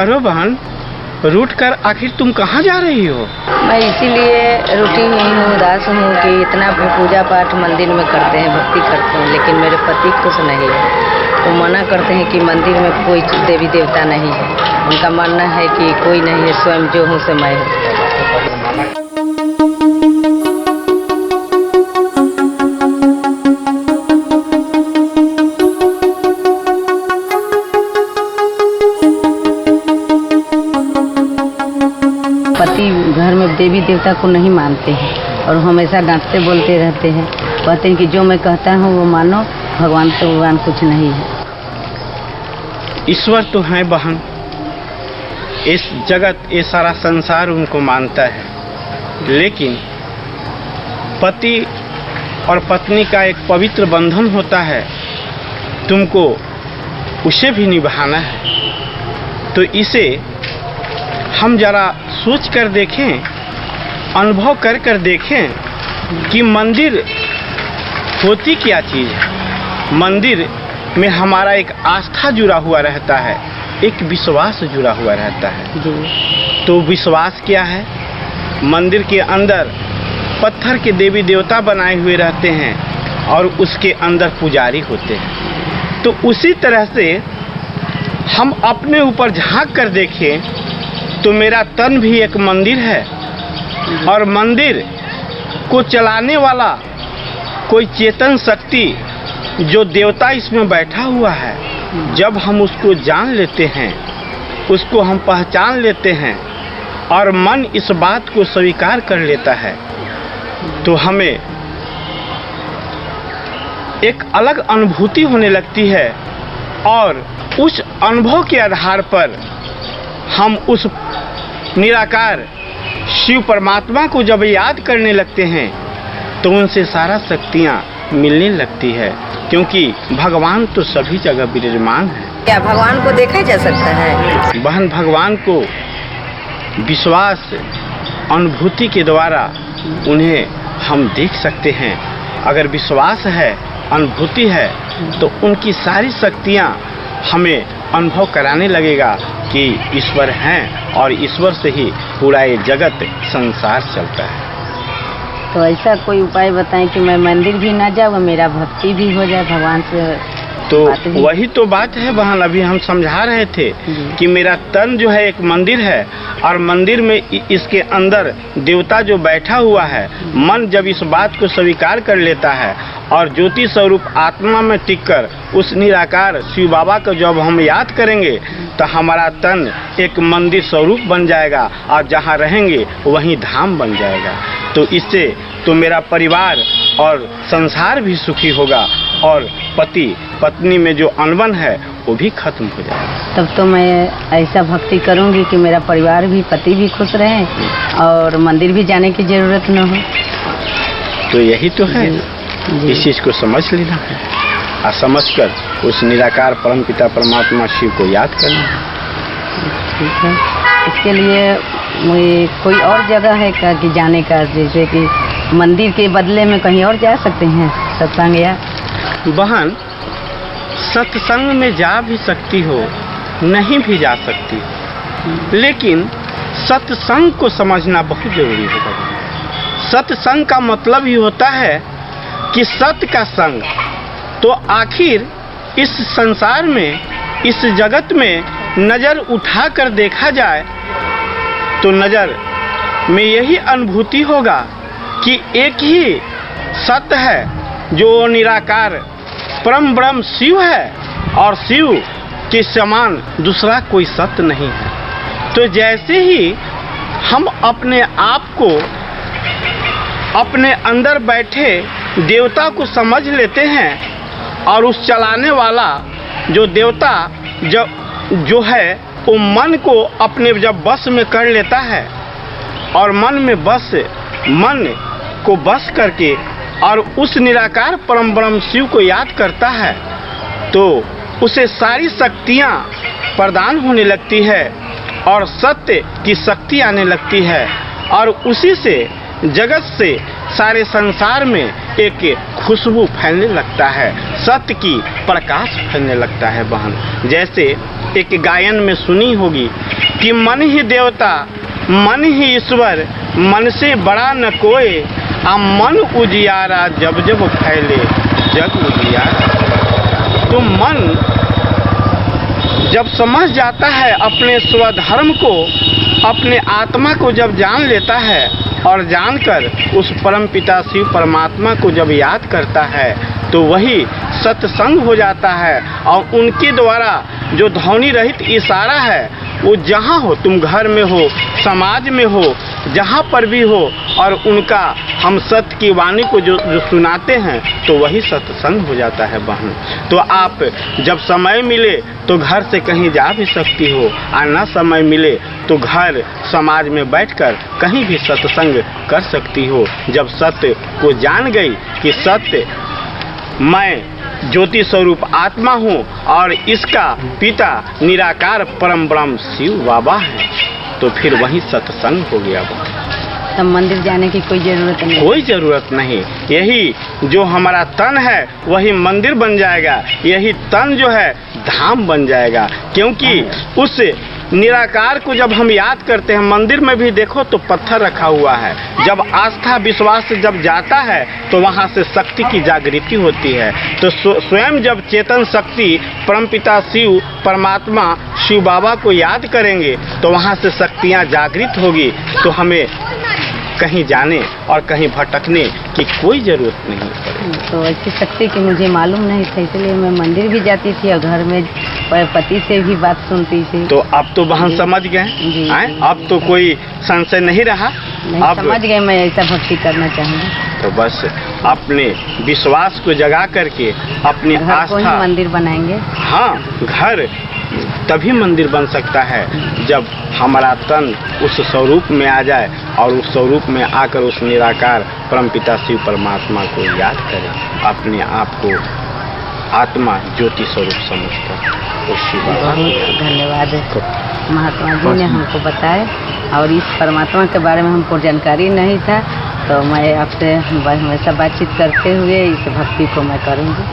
ठहरो बहन, रूठ कर आखिर तुम कहाँ जा रही हो? मैं इसीलिए रुकी हुई हूँ, उदास हूँ कि इतना पूजा पाठ मंदिर में करते हैं, भक्ति करते हैं, लेकिन मेरे पति खुश नहीं है। वो मना करते हैं कि मंदिर में कोई देवी देवता नहीं है। उनका मानना है कि कोई नहीं है, स्वयं जो हूँ से मैं हूँ। पति घर में देवी देवता को नहीं मानते हैं और हमेशा डांटते बोलते रहते हैं। कहते हैं कि जो मैं कहता हूँ वो मानो, भगवान तो भगवान कुछ नहीं है। ईश्वर तो है बहन, इस जगत ये सारा संसार उनको मानता है, लेकिन पति और पत्नी का एक पवित्र बंधन होता है, तुमको उसे भी निभाना है। तो इसे हम जरा सोच कर देखें, अनुभव कर कर देखें कि मंदिर होती क्या चीज़ है। मंदिर में हमारा एक आस्था जुड़ा हुआ रहता है, एक विश्वास जुड़ा हुआ रहता है। तो विश्वास क्या है? मंदिर के अंदर पत्थर के देवी देवता बनाए हुए रहते हैं और उसके अंदर पुजारी होते हैं। तो उसी तरह से हम अपने ऊपर झांक कर देखें तो मेरा तन भी एक मंदिर है और मंदिर को चलाने वाला कोई चेतन शक्ति जो देवता इसमें बैठा हुआ है, जब हम उसको जान लेते हैं, उसको हम पहचान लेते हैं और मन इस बात को स्वीकार कर लेता है, तो हमें एक अलग अनुभूति होने लगती है और उस अनुभव के आधार पर हम उस निराकार शिव परमात्मा को जब याद करने लगते हैं तो उनसे सारा शक्तियाँ मिलने लगती है, क्योंकि भगवान तो सभी जगह विराजमान है। क्या भगवान को देखा जा सकता है? बहन, भगवान को विश्वास अनुभूति के द्वारा उन्हें हम देख सकते हैं। अगर विश्वास है, अनुभूति है, तो उनकी सारी शक्तियाँ हमें अनुभव कराने लगेगा कि ईश्वर हैं और ईश्वर से ही पूरा ये जगत संसार चलता है। तो ऐसा कोई उपाय बताएं कि मैं मंदिर भी ना जाऊँ, मेरा भक्ति भी हो जाए भगवान से। तो वही तो बात है बहन, अभी हम समझा रहे थे कि मेरा तन जो है एक मंदिर है और मंदिर में इसके अंदर देवता जो बैठा हुआ है, मन जब इस बात को स्वीकार कर लेता है और ज्योति स्वरूप आत्मा में टिककर उस निराकार शिव बाबा को जब हम याद करेंगे तो हमारा तन एक मंदिर स्वरूप बन जाएगा और जहाँ रहेंगे वहीं धाम बन जाएगा। तो इससे तो मेरा परिवार और संसार भी सुखी होगा और पति पत्नी में जो अनबन है वो भी खत्म हो जाएगा। तब तो मैं ऐसा भक्ति करूंगी कि मेरा परिवार भी, पति भी खुश रहे और मंदिर भी जाने की जरूरत न हो। तो यही तो है, इस चीज को समझ लेना है और समझकर उस निराकार परमपिता परमात्मा शिव को याद करना है। ठीक है, इसके लिए कोई और जगह है क्या कि जाने का, जैसे कि मंदिर के बदले में कहीं और जा सकते हैं सत्संग? या बहन, सत्संग में जा भी सकती हो, नहीं भी जा सकती, लेकिन सत्संग को समझना बहुत जरूरी होगा। सत्संग का मतलब ही होता है कि सत्य का संग। तो आखिर इस संसार में, इस जगत में नज़र उठाकर देखा जाए तो नज़र में यही अनुभूति होगा कि एक ही सत्य है जो निराकार परम ब्रह्म शिव है और शिव के समान दूसरा कोई सत्य नहीं है। तो जैसे ही हम अपने आप को अपने अंदर बैठे देवता को समझ लेते हैं और उस चलाने वाला जो देवता जो है वो मन को अपने जब बस में कर लेता है और मन को बस करके और उस निराकार परम ब्रह्म शिव को याद करता है तो उसे सारी शक्तियाँ प्रदान होने लगती है और सत्य की शक्ति आने लगती है और उसी से जगत से सारे संसार में एक खुशबू फैलने लगता है, सत्य की प्रकाश फैलने लगता है बहन। जैसे एक गायन में सुनी होगी कि मन ही देवता, मन ही ईश्वर, मन से बड़ा न कोई, मन उजियारा जब जब फैले जग उजियारा। तो मन जब समझ जाता है अपने स्वधर्म को, अपने आत्मा को जब जान लेता है और जानकर उस परमपिता शिव परमात्मा को जब याद करता है, तो वही सत्संग हो जाता है। और उनके द्वारा जो ध्वनि रहित इशारा है, वो जहाँ हो, तुम घर में हो, समाज में हो, जहाँ पर भी हो, और उनका हम सत्य की वाणी को जो सुनाते हैं, तो वही सत्संग हो जाता है बहन। तो आप जब समय मिले तो घर से कहीं जा भी सकती हो, और न समय मिले तो घर समाज में बैठकर कहीं भी सत्संग कर सकती हो। जब सत्य को जान गई कि सत्य मैं ज्योति स्वरूप आत्मा हूँ और इसका पिता निराकार परम ब्रह्म शिव बाबा है, तो फिर वही सत्संग हो गया। तब मंदिर जाने की कोई जरूरत नहीं? कोई जरूरत नहीं। यही जो हमारा तन है वही मंदिर बन जाएगा, यही तन जो है धाम बन जाएगा। क्योंकि उस निराकार को जब हम याद करते हैं, मंदिर में भी देखो तो पत्थर रखा हुआ है। जब आस्था विश्वास जब जाता है तो वहाँ से शक्ति की जागृति होती है। तो स्वयं जब चेतन शक्ति परमपिता शिव परमात्मा शिव बाबा को याद करेंगे तो वहाँ से शक्तियाँ जागृत होगी। तो हमें कहीं जाने और कहीं भटकने की कोई जरूरत नहीं पड़ेगी। तो ऐसी शक्ति की मुझे मालूम नहीं था, इसलिए मैं मंदिर भी जाती थी और घर में पति से भी बात सुनती थी। तो अब तो बहन समझ गए, अब तो कोई संशय नहीं रहा। अब समझ गए मैं ऐसा भक्ति करना चाहूँगी। तो बस अपने विश्वास को जगा करके अपनी आस्था मंदिर बनाएंगे। हाँ, घर तभी मंदिर बन सकता है जब हमारा तन उस स्वरूप में आ जाए और उस स्वरूप में आकर उस निराकार परमपिता शिव परमात्मा को याद करें, अपने आप को आत्मा ज्योति स्वरूप समझकर उस शिव बाबा को। धन्यवाद महात्मा जी ने हमको बताया, और इस परमात्मा के बारे में हमको जानकारी नहीं था, तो मैं आपसे हमेशा बातचीत करते हुए इस भक्ति को मैं करूँगी।